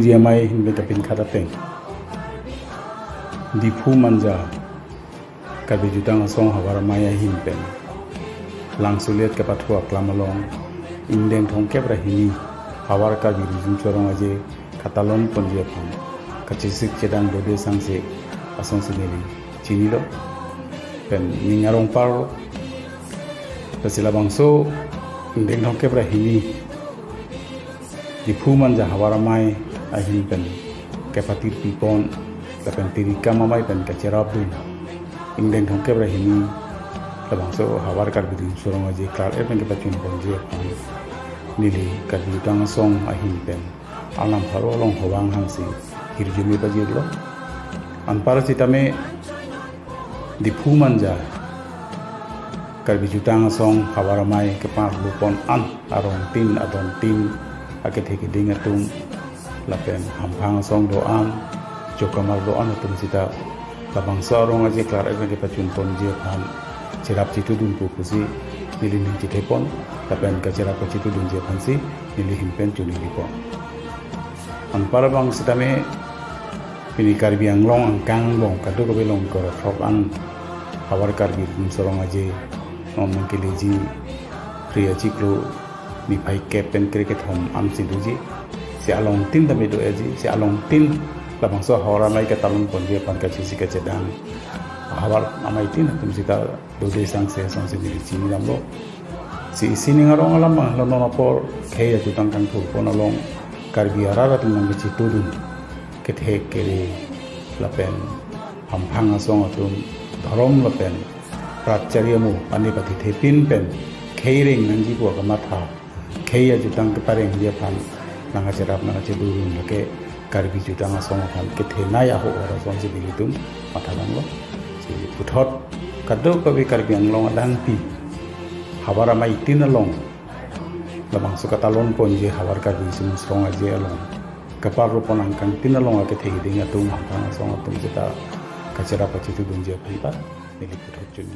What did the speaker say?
dia mai himbe tapin khata peng di phu manja kabi jutang song hawara maya himpen lang suliat ke pathua klamalong indeng thongke brahini hawar ka birijum chorong aje katalon ponjia phang kachisik chedang dode sangse asong sineli chinilo pen ningarong par pasila bangso indeng thongke brahini di phu manja hawara mai ahin pen kepatir pipon lapen tirika mamai pen kacerap dun indeng thongke brahini labangso hawar kar birin surong aje klar pen kepacun ponje pan nili kar bitang song ahin pen alam haro long hawang hangsi hirjumi bajirlo anpara citame di phu manja kar bijutang song hawara mai kepar lupon an arong tin adon tin ake theke dingatum lapen hamphang song doan jokamal doan atum sita labang sarong aje klar eke pacun ponje pan cerap citu dun pupusi nili ning citepon lapen ka cerap citu dun je pansi nili himpen cuni lipon anpara bang sitame pini karbi ang long ang kang long kadu ko belong ko thop an hawar karbi dun sarong aje ngomong keleji priya ciklu ni pai kepen cricket home am siduji si along tin da medo aji si along tin labang so hawara mai ka talon ponje pan ka chisi ka cedang hawar amai tin tum sita dode sang se sang se di chini lambo si sini ngarong alam lo no por kheya jutang kang thu pon along karbi arara tum nang chi tudun ke the kere lapen hamphang asong atum dharom lapen pracharyamu ani pati thepin pen kheiring nangji ko ka matha kheya jutang ke pareng dia pan nanga cerap nanga cedurun lake karbi jutang asong pan ke the naya ho ora song se bilitum matha langlo si puthot kado ko bi karbi anglong adang pi hawara mai tinalong labang sukatalon ponje hawar karbi sum song aje along kapar ropon angkang tinalong ake the dinga tum hang song atum jeta kacera pacitu dunje palipat nili puthot chun